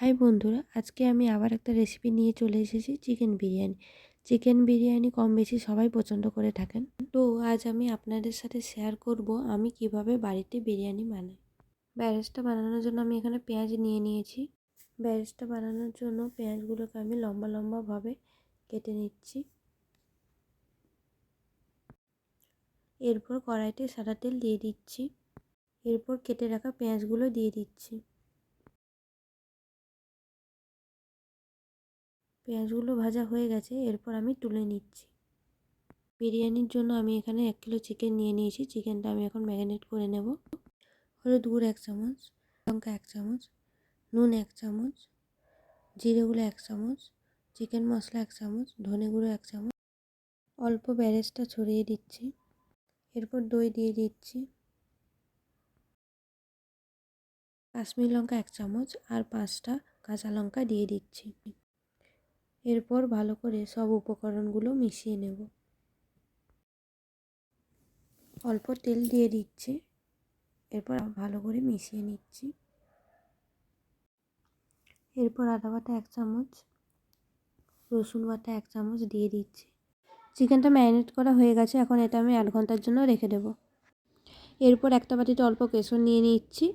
High বন্ধুরা, আজকে আমি আবার একটা রেসিপি নিয়ে চলে এসেছি চিকেন বিরিয়ানি। চিকেন বিরিয়ানি কম বেশি সবাই পছন্দ করে থাকেন। তো আজ আমি আপনাদের সাথে শেয়ার করব আমি কিভাবে বাড়িতে বিরিয়ানি বানাই। ব্যারেস্তা বানানোর জন্য আমি এখানে পেঁয়াজ নিয়ে নিয়েছি। ব্যারেস্তা বানানোর জন্য পেঁয়াজগুলোকে আমি লম্বা লম্বাভাবে কেটে নিচ্ছি। এরপর কড়াইতে সাদা তেল দিয়ে দিচ্ছি। এরপর কেটে রাখা পেঁয়াজগুলো দিয়ে দিচ্ছি। পেঁয়াজগুলো ভাজা হয়ে গেছে, এরপর আমি তুলে নিচ্ছি। বিরিয়ানির জন্য আমি এখানে 1 কিলো চিকেন নিয়ে নিয়েছি। চিকেনটা আমি এখন ম্যারিনেট করে নেব। হলুদ গুঁড়ো 1 চামচ, লঙ্কা 1 চামচ, নুন 1 চামচ, জিরে গুঁড়ো 1 চামচ, চিকেন মশলা 1 চামচ, ধনে গুঁড়ো 1 চামচ। অল্প বেরেস্তা ছড়িয়ে দিচ্ছি। এরপর দই দিয়ে দিচ্ছি। কাশ্মীরি লঙ্কা 1 চামচ আর 5টা কাঁচা লঙ্কা দিয়ে দিচ্ছি। এরপর ভালো করে সব উপকরণগুলো মিশিয়ে নেব। অল্প তেল দিয়ে দিচ্ছি। এরপর ভালো করে মিশিয়ে নিচ্ছি। এরপর আদা বাটা 1 চামচ, রসুন বাটা 1 চামচ দিয়ে দিচ্ছি। চিকেনটা ম্যারিনেট করা হয়ে গেছে, এখন এটা আমি 8 ঘন্টার জন্য রেখে দেব। এরপর একটা বাটিতে অল্প কেশর নিয়ে নিচ্ছি।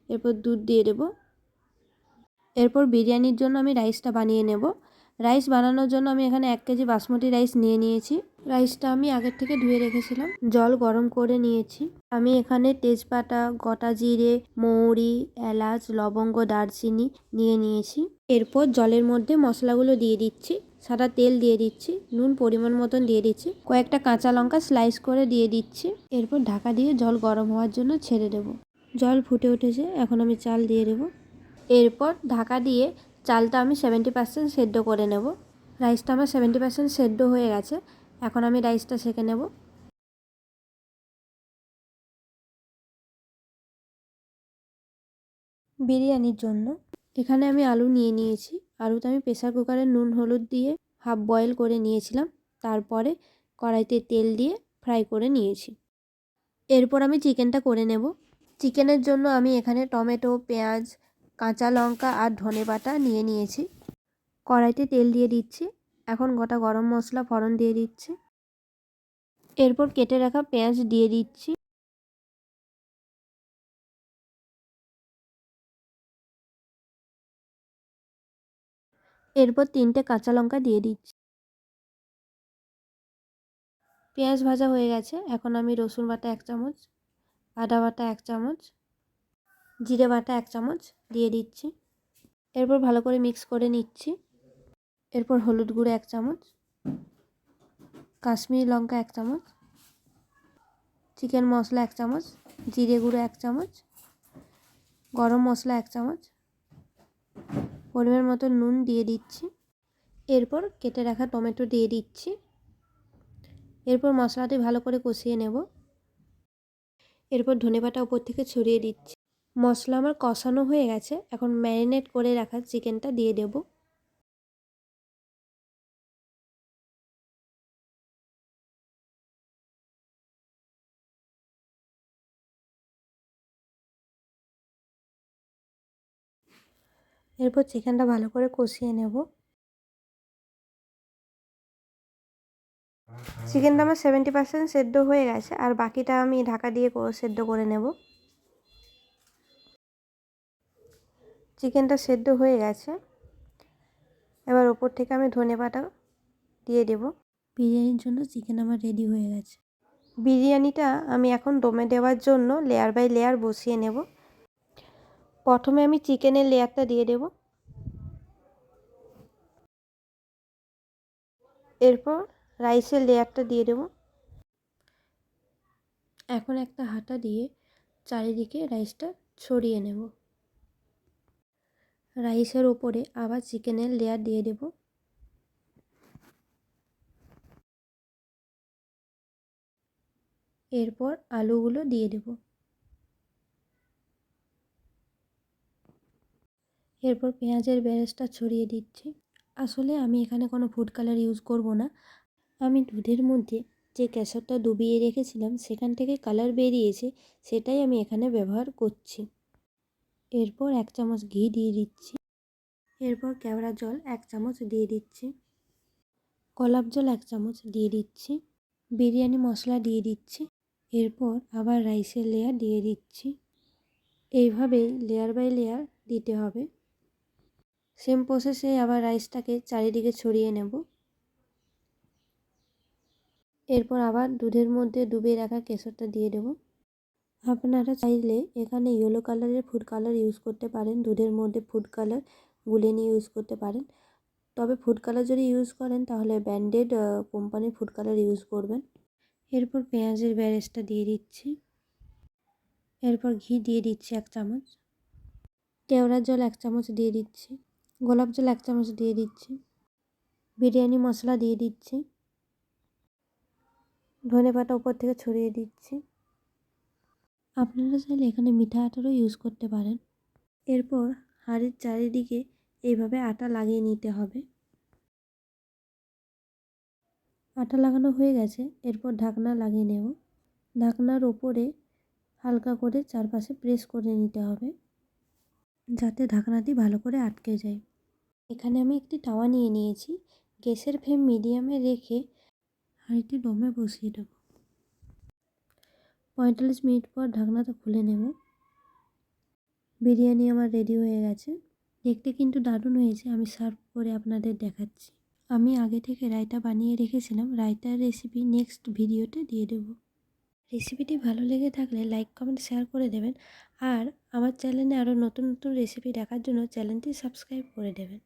এরপর দুধ দিয়ে দেব। এরপর বিরিয়ানির জন্য আমি রাইসটা বানিয়ে নেব। রাইস বানানোর জন্য আমি এখানে 1 কেজি বাসমতি রাইস নিয়ে নিয়েছি। রাইসটা আমি আগের থেকে ধুয়ে রেখেছিলাম। জল গরম করে নিয়েছি। আমি এখানে তেজপাতা, গোটা জিরে, মৌরি, এলাচ, লবঙ্গ, দারচিনি নিয়ে নিয়েছি। এরপর জলের মধ্যে মশলাগুলো দিয়ে দিচ্ছি। সাদা তেল দিয়ে দিচ্ছি। নুন পরিমাণ মতন দিয়ে দিচ্ছি। কয়েকটা কাঁচা লঙ্কা স্লাইস করে দিয়ে দিচ্ছি। এরপর ঢাকা দিয়ে জল গরম হওয়ার জন্য ছেড়ে দেব। জল ফুটে উঠেছে, এখন আমি চাল দিয়ে দেব। এরপর ঢাকা দিয়ে চালটা আমি 70% সেদ্ধ করে নেব। রাইসটা আমার 70% সেদ্ধ হয়ে গেছে, এখন আমি রাইসটা সেঁকে নেব। বিরিয়ানির জন্য এখানে আমি আলু নিয়ে নিয়েছি। আলুটা আমি প্রেসার কুকারে নুন হলুদ দিয়ে হাফ বয়েল করে নিয়েছিলাম। তারপরে কড়াইতে তেল দিয়ে ফ্রাই করে নিয়েছি। এরপর আমি চিকেনটা করে নেব। চিকেনের জন্য আমি এখানে টমেটো, পেঁয়াজ, কাঁচা লঙ্কা আর ধনেপাতা নিয়ে নিয়েছি। কড়াইতে তেল দিয়ে দিচ্ছি। এখন গোটা গরম মশলা ফোড়ন দিয়ে দিচ্ছি। এরপর কেটে রাখা পেঁয়াজ দিয়ে দিচ্ছি। এরপর 3টে কাঁচা লঙ্কা দিয়ে দিচ্ছি। পেঁয়াজ ভাজা হয়ে গেছে, এখন আমি রসুন বাটা 1 চামচ, আদা বাটা 1 চামচ, জিরে বাটা 1 চামচ দিয়ে দিচ্ছি। এরপর ভালো করে মিক্স করে নিচ্ছি। এরপর হলুদ গুঁড়ো 1 চামচ, কাশ্মীরি লঙ্কা 1 চামচ, চিকেন মশলা 1 চামচ, জিরে গুঁড়ো 1 চামচ, গরম মশলা 1 চামচ, পরিমাণ মতো নুন দিয়ে দিচ্ছি। এরপর কেটে রাখা টমেটো দিয়ে দিচ্ছি। এরপর মশলাটি ভালো করে কষিয়ে নেব। এরপর ধনেপাতা উপর থেকে ছড়িয়ে দিচ্ছি। মশলা আমার কষানো হয়ে গেছে, এখন ম্যারিনেট করে রাখা চিকেনটা দিয়ে দেব। এরপর চিকেনটা ভালো করে কষিয়ে নেব। চিকেনটা আমার 70% সেদ্ধ হয়ে গেছে, আর বাকিটা আমি ঢাকা দিয়ে সেদ্ধ করে নেব। চিকেনটা সেদ্ধ হয়ে গেছে, এবার ওপর থেকে আমি ধনেপাতা দিয়ে দেব। বিরিয়ানির জন্য চিকেন আমার রেডি হয়ে গেছে। বিরিয়ানিটা আমি এখন দমে দেওয়ার জন্য লেয়ার বাই লেয়ার বসিয়ে নেব। প্রথমে আমি চিকেনের লেয়ারটা দিয়ে দেব। এরপর রাইসের লেয়ারটা দিয়ে দেব। এখন একটা হাতা দিয়ে চারিদিকে রাইসটা ছড়িয়ে নেব। রাইসের ওপরে আবার চিকেনের লেয়ার দিয়ে দেব। এরপর আলুগুলো দিয়ে দেব। এরপর পেঁয়াজের বেরেস্তা ছড়িয়ে দিচ্ছি। আসলে আমি এখানে কোনো ফুড কালার ইউজ করব না। আমি দুধের মধ্যে যে কেশরটা ডুবিয়ে রেখেছিলাম সেখান থেকে কালার বেরিয়েছে, সেটাই আমি এখানে ব্যবহার করছি। এরপর 1 চামচ ঘি দিয়ে দিচ্ছি। এরপর কেওড়ার জল 1 চামচ দিয়ে দিচ্ছি, গোলাপ জল 1 চামচ দিয়ে দিচ্ছি, বিরিয়ানি মশলা দিয়ে দিচ্ছি। এরপর আবার রাইসের লেয়ার দিয়ে দিচ্ছি। এইভাবেই লেয়ার বাই লেয়ার দিতে হবে। সেম প্রসেসে আবার রাইসটাকে চারিদিকে ছড়িয়ে নেব। এরপর আবার দুধের মধ্যে ডুবিয়ে রাখা কেশরটা দিয়ে দেব। আপনারা চাইলে এখানে ইয়েলো কালারের ফুড কালার ইউজ করতে পারেন, দুধের মধ্যে ফুড কালার গুলে নিয়ে ইউজ করতে পারেন। তবে ফুড কালার যদি ইউজ করেন তাহলে ব্র্যান্ডেড কোম্পানির ফুড কালার ইউজ করবেন। এরপর পেঁয়াজের বেরেস্তা দিয়ে দিচ্ছি। এরপর ঘি দিয়ে দিচ্ছি 1 চামচ, কেওড়ার জল 1 চামচ দিয়ে দিচ্ছি, গোলাপ জল 1 চামচ দিয়ে দিচ্ছি, বিরিয়ানি মশলা দিয়ে দিচ্ছি, ধনেপাতা উপর থেকে ছড়িয়ে দিচ্ছি। আপনারা চাইলে এখানে মিঠা আটারও ইউজ করতে পারেন। এরপর হাঁড়ির চারিদিকে এইভাবে আটা লাগিয়ে নিতে হবে। আটা লাগানো হয়ে গেছে, এরপর ঢাকনা লাগিয়ে নেব। ঢাকনার ওপরে হালকা করে চারপাশে প্রেস করে নিতে হবে যাতে ঢাকনাটি ভালো করে আটকে যায়। এখানে আমি একটি তাওয়া নিয়ে নিয়েছি, গ্যাসের ফ্লেম মিডিয়ামে রেখে হাঁড়িটি দমে বসিয়ে দেব। 45 মিনিট পর ঢাকনাটা খুলে নেব। বিরিয়ানি আমার রেডি হয়ে গেছে, দেখতে কিন্তু দারুণ হয়েছে। আমি সার্ভ করে আপনাদের দেখাচ্ছি। আমি আগে থেকে রায়তা বানিয়ে রেখেছিলাম, রায়তার রেসিপি নেক্সট ভিডিওতে দিয়ে দেব। রেসিপিটি ভালো লেগে থাকলে লাইক কমেন্ট শেয়ার করে দেবেন, আর আমার চ্যানেলে আরও নতুন নতুন রেসিপি দেখার জন্য চ্যানেলটি সাবস্ক্রাইব করে দেবেন।